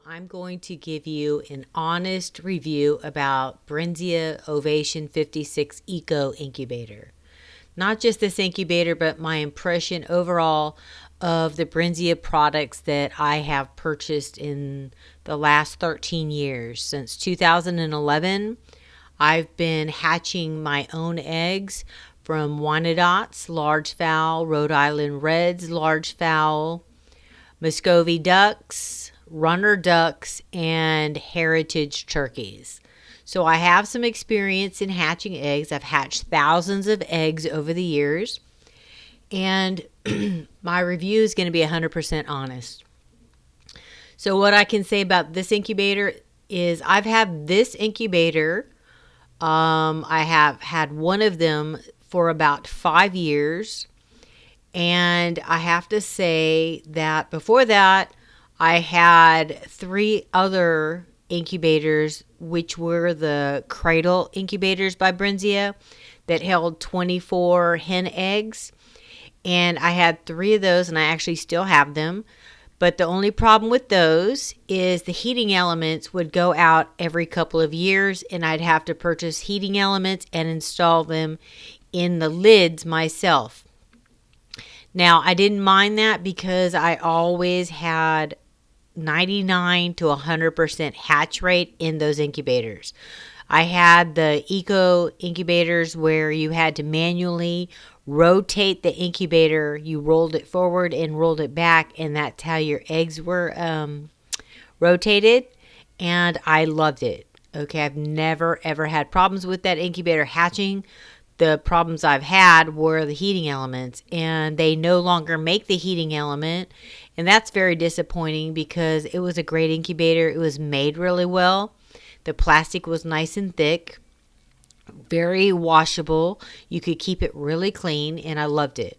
I'm going to give you an honest review about Brinsea Ovation 56 Eco Incubator. Not just this incubator, but my impression overall of the Brinsea products that I have purchased in the last 13 years. Since 2011, I've been hatching my own eggs from Wyandottes, large fowl, Rhode Island Reds, large fowl, Muscovy ducks, runner ducks, and heritage turkeys. So I have some experience in hatching eggs. I've hatched thousands of eggs over the years, and my review is going to be 100% honest. So what I can say about this incubator is I've had this incubator. I have had one of them for about 5 years. And I have to say that before that, I had 3 other incubators, which were the cradle incubators by Brinsea that held 24 hen eggs. And I had 3 of those, and I actually still have them. But the only problem with those is the heating elements would go out every couple of years, and I'd have to purchase heating elements and install them in the lids myself. Now, I didn't mind that because I always had 99 to 100% hatch rate in those incubators. I had the eco incubators where you had to manually rotate the incubator. You rolled it forward and rolled it back, and that's how your eggs were rotated, and I loved it. Okay, I've never ever had problems with that incubator hatching. The problems I've had were the heating elements, and they no longer make the heating element, and that's very disappointing because it was a great incubator. It was made really well. The plastic was nice and thick, very washable. You could keep it really clean, and I loved it.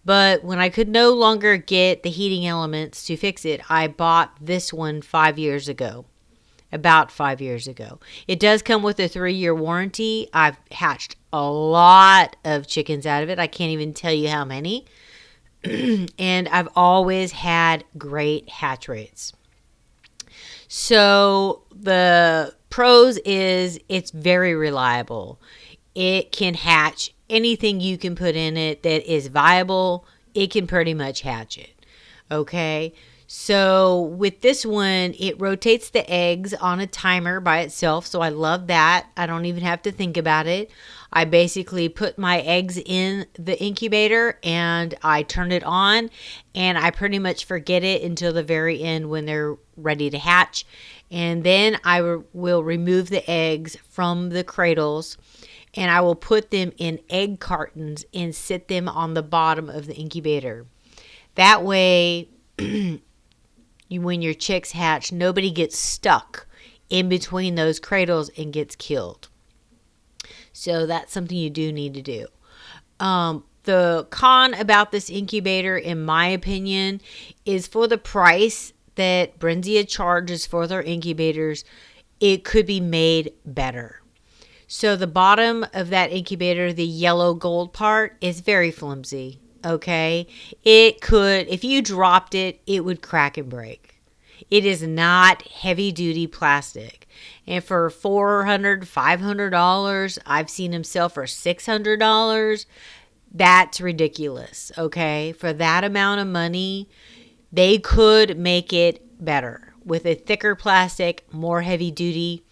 But when I could no longer get the heating elements to fix it, I bought this one 5 years ago. About 5 years ago. It does come with a 3-year warranty. I've hatched a lot of chickens out of it. I can't even tell you how many. And I've always had great hatch rates. So the pros is it's very reliable. It can hatch anything you can put in it that is viable. It can pretty much hatch it. Okay. So with this one, it rotates the eggs on a timer by itself. So I love that. I don't even have to think about it. I basically put my eggs in the incubator and I turn it on, and I pretty much forget it until the very end when they're ready to hatch. And then I will remove the eggs from the cradles, and I will put them in egg cartons and sit them on the bottom of the incubator. That way, when your chicks hatch, nobody gets stuck in between those cradles and gets killed. So that's something you do need to do. The con about this incubator, in my opinion, is for the price that Brinsea charges for their incubators, it could be made better. So the bottom of that incubator, the yellow gold part, is very flimsy. Okay, it could, if you dropped it, it would crack and break. It is not heavy duty plastic. And for $400, $500, I've seen them sell for $600. That's ridiculous. Okay, for that amount of money, they could make it better with a thicker plastic, more heavy duty.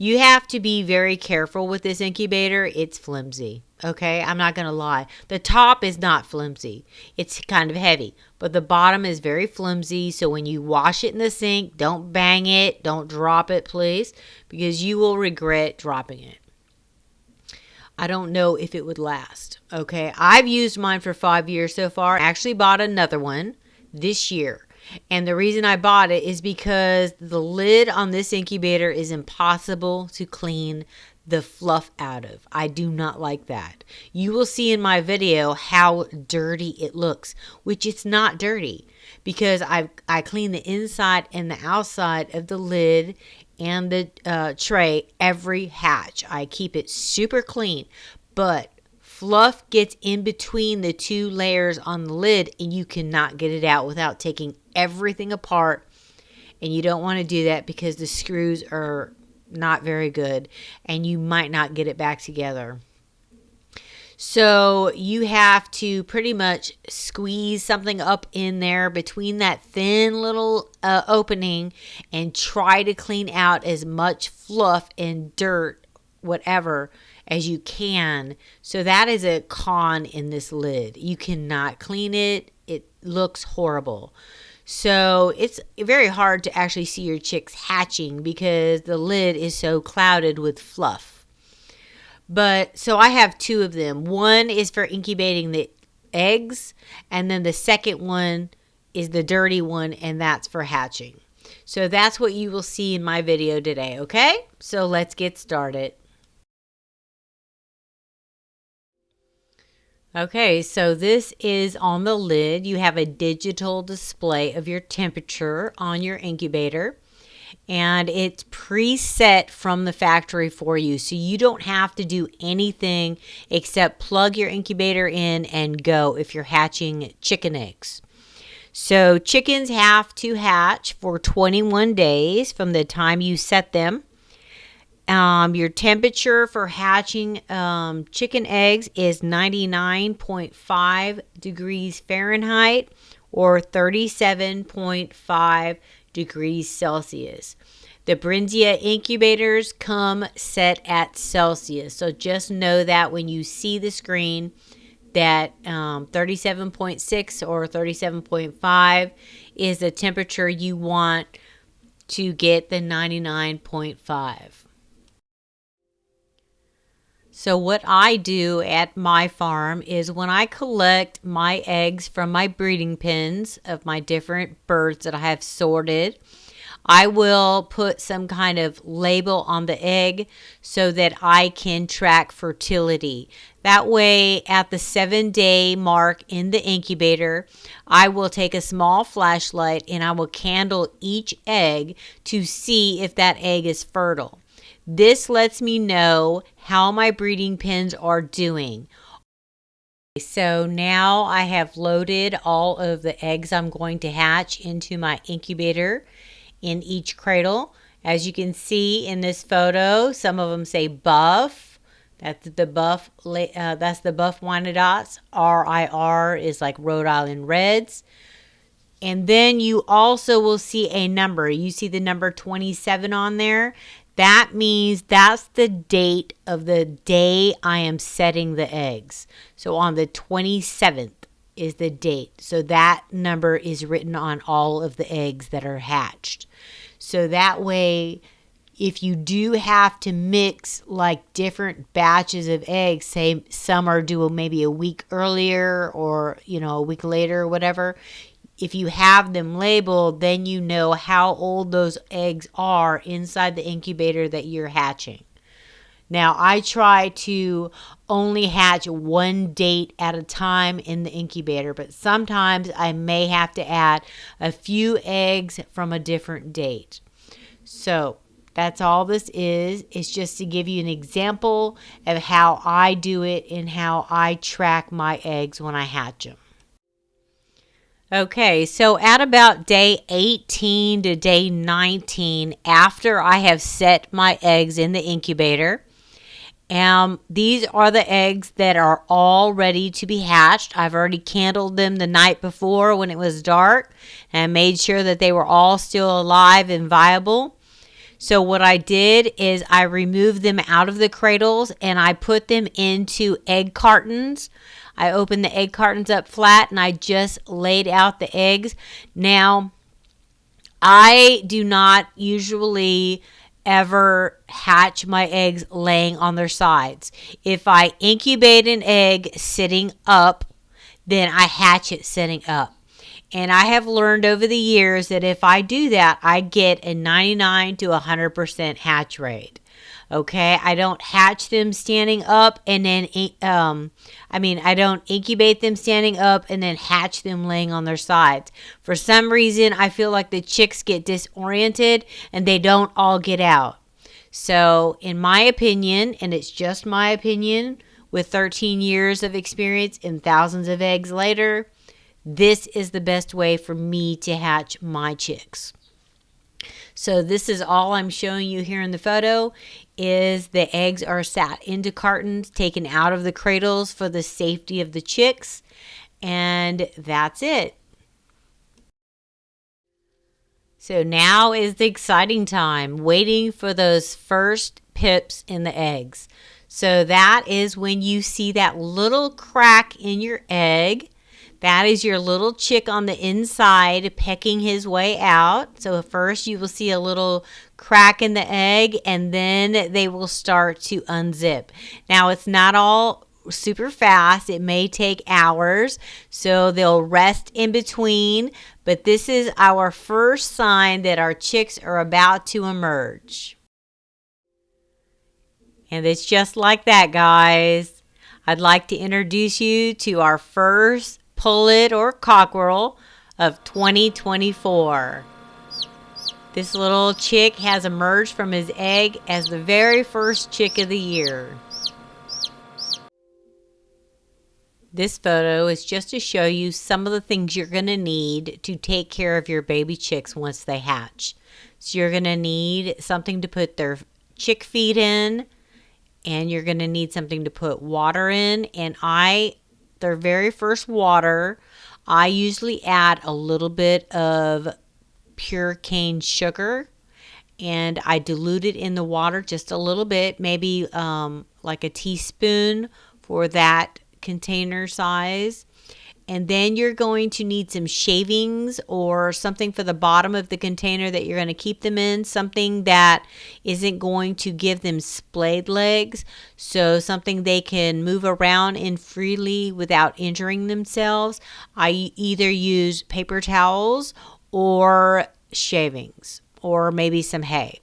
You have to be very careful with this incubator. It's flimsy. Okay, I'm not going to lie. The top is not flimsy. It's kind of heavy, but the bottom is very flimsy. So when you wash it in the sink, don't bang it. Don't drop it, please, because you will regret dropping it. I don't know if it would last. Okay, I've used mine for 5 years so far. I actually bought another one this year. And the reason I bought it is because the lid on this incubator is impossible to clean the fluff out of. I do not like that. You will see in my video how dirty it looks, which it's not dirty because I clean the inside and the outside of the lid and the tray every hatch. I keep it super clean, but fluff gets in between the 2 layers on the lid and you cannot get it out without taking everything apart and you don't want to do that because the screws are not very good and you might not get it back together. So you have to pretty much squeeze something up in there between that thin little opening and try to clean out as much fluff and dirt, whatever, as you can. So that is a con in this lid. You cannot clean it. It looks horrible. So it's very hard to actually see your chicks hatching because the lid is so clouded with fluff. But so I have two of them. One is for incubating the eggs, and then the second one is the dirty one, and that's for hatching. So that's what you will see in my video today, okay? So let's get started. Okay, so this is on the lid. You have a digital display of your temperature on your incubator. And it's preset from the factory for you. So you don't have to do anything except plug your incubator in and go if you're hatching chicken eggs. So chickens have to hatch for 21 days from the time you set them. Your temperature for hatching chicken eggs is 99.5 degrees Fahrenheit or 37.5 degrees Celsius. The Brinsea incubators come set at Celsius. So just know that when you see the screen that 37.6 or 37.5 is the temperature you want to get the 99.5. So what I do at my farm is when I collect my eggs from my breeding pens of my different birds that I have sorted, I will put some kind of label on the egg so that I can track fertility. That way, at the 7-day mark in the incubator, I will take a small flashlight and I will candle each egg to see if that egg is fertile. This lets me know how my breeding pens are doing. So now I have loaded all of the eggs I'm going to hatch into my incubator in each cradle. As you can see in this photo, some of them say buff. That's the buff Wyandottes. RIR is like Rhode Island Reds. And then you also will see a number. You see the number 27 on there. That means that's the date of the day I am setting the eggs. So on the 27th is the date. So that number is written on all of the eggs that are hatched. So that way, if you do have to mix like different batches of eggs, say some are due maybe a week earlier or, a week later or whatever, if you have them labeled, then you know how old those eggs are inside the incubator that you're hatching. Now, I try to only hatch one date at a time in the incubator, but sometimes I may have to add a few eggs from a different date. So that's all this is. It's just to give you an example of how I do it and how I track my eggs when I hatch them. Okay, so at about day 18 to day 19, after I have set my eggs in the incubator, these are the eggs that are all ready to be hatched. I've already candled them the night before when it was dark and made sure that they were all still alive and viable. So what I did is I removed them out of the cradles and I put them into egg cartons. I opened the egg cartons up flat and I just laid out the eggs. Now, I do not usually ever hatch my eggs laying on their sides. If I incubate an egg sitting up, then I hatch it sitting up. And I have learned over the years that if I do that, I get a 99 to 100% hatch rate. Okay, I don't hatch them standing up and then, I don't incubate them standing up and then hatch them laying on their sides. For some reason, I feel like the chicks get disoriented and they don't all get out. So, in my opinion, and it's just my opinion, with 13 years of experience and thousands of eggs later, this is the best way for me to hatch my chicks. So this is all I'm showing you here in the photo is the eggs are sat into cartons, taken out of the cradles for the safety of the chicks, and that's it. So now is the exciting time, waiting for those first pips in the eggs. So that is when you see that little crack in your egg. That is your little chick on the inside pecking his way out. So first you will see a little crack in the egg, and then they will start to unzip. Now it's not all super fast. It may take hours, so they'll rest in between. But this is our first sign that our chicks are about to emerge. And it's just like that, guys. I'd like to introduce you to our first pullet or cockerel of 2024. This little chick has emerged from his egg as the very first chick of the year. This photo is just to show you some of the things you're going to need to take care of your baby chicks once they hatch. So you're going to need something to put their chick feed in, and you're going to need something to put water in. And their very first water, I usually add a little bit of pure cane sugar, and I dilute it in the water just a little bit, maybe like a teaspoon for that container size. And then you're going to need some shavings or something for the bottom of the container that you're going to keep them in, something that isn't going to give them splayed legs, so something they can move around in freely without injuring themselves. I either use paper towels or shavings or maybe some hay.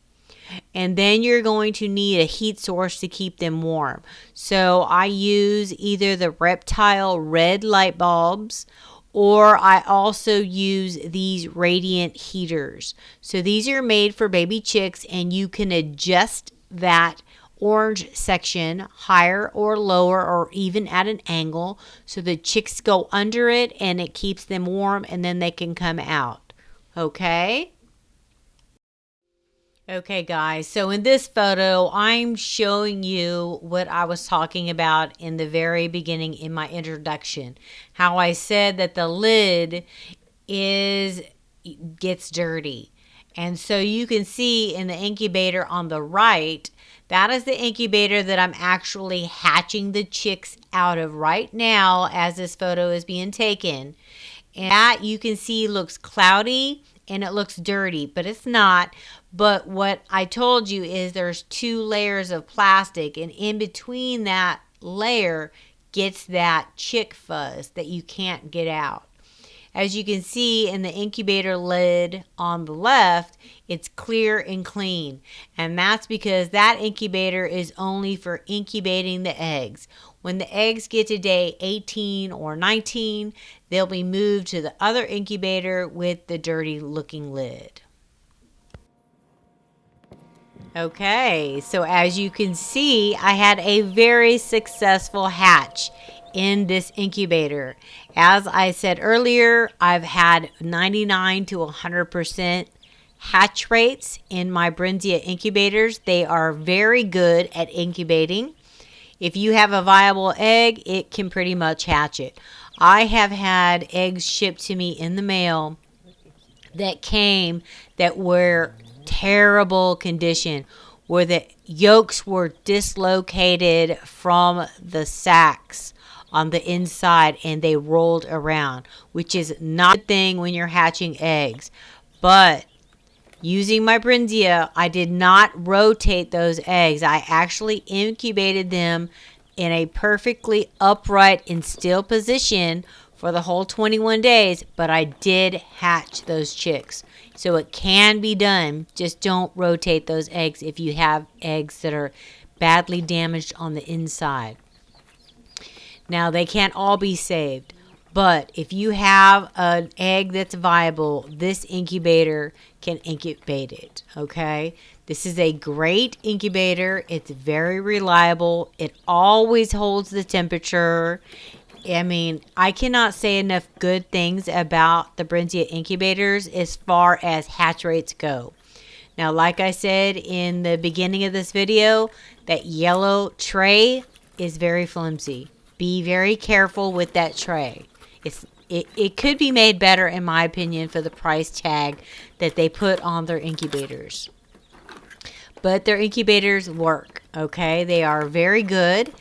And then you're going to need a heat source to keep them warm. So I use either the Reptile red light bulbs, or I also use these radiant heaters. So these are made for baby chicks, and you can adjust that orange section higher or lower or even at an angle so the chicks go under it and it keeps them warm, and then they can come out. Okay? Okay, guys, so in this photo, I'm showing you what I was talking about in the very beginning in my introduction. How I said that the lid gets dirty. And so you can see in the incubator on the right, that is the incubator that I'm actually hatching the chicks out of right now as this photo is being taken. And that you can see looks cloudy and it looks dirty, but it's not. But what I told you is there's 2 layers of plastic, and in between that layer gets that chick fuzz that you can't get out. As you can see in the incubator lid on the left, it's clear and clean. And that's because that incubator is only for incubating the eggs. When the eggs get to day 18 or 19, they'll be moved to the other incubator with the dirty looking lid. Okay, so as you can see, I had a very successful hatch in this incubator. As I said earlier, I've had 99 to 100% hatch rates in my Brinsea incubators. They are very good at incubating. If you have a viable egg, it can pretty much hatch it. I have had eggs shipped to me in the mail that were terrible condition, where the yolks were dislocated from the sacs on the inside and they rolled around, which is not a thing when you're hatching eggs. But using my Brinsea, I did not rotate those eggs. I actually incubated them in a perfectly upright and still position for the whole 21 days, but I did hatch those chicks. So it can be done. Just don't rotate those eggs if you have eggs that are badly damaged on the inside. Now, they can't all be saved, but if you have an egg that's viable, this incubator can incubate it, okay? This is a great incubator. It's very reliable. It always holds the temperature. I mean, I cannot say enough good things about the Brinsea incubators as far as hatch rates go. Now, like I said in the beginning of this video, that yellow tray is very flimsy. Be very careful with that tray. It could be made better, in my opinion, for the price tag that they put on their incubators. But their incubators work, okay? They are very good.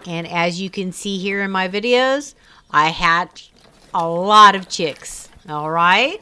And as you can see here in my videos, I hatch a lot of chicks, all right?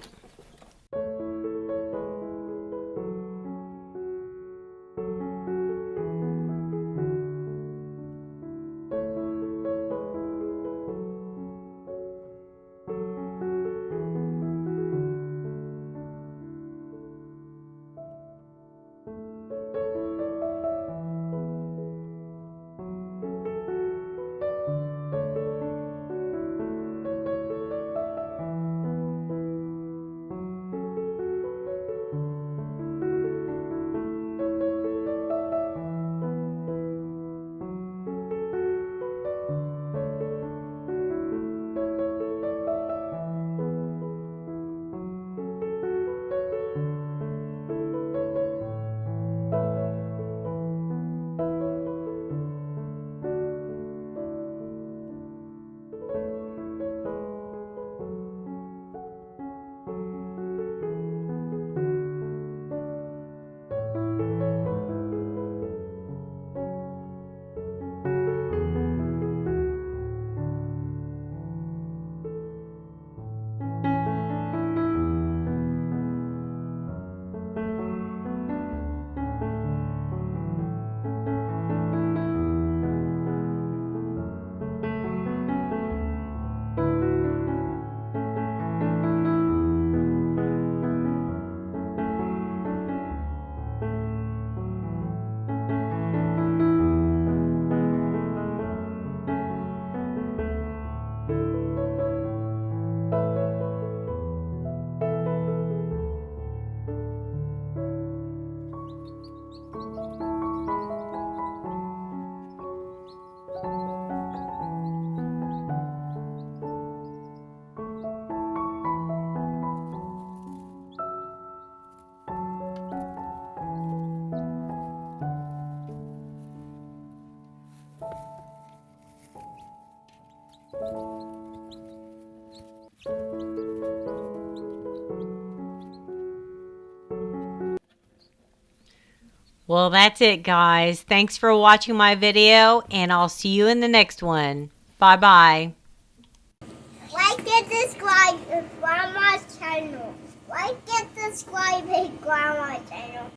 Well, that's it, guys. Thanks for watching my video, and I'll see you in the next one. Bye-bye. Like and subscribe to Grandma's channel. Like and subscribe to Grandma's channel.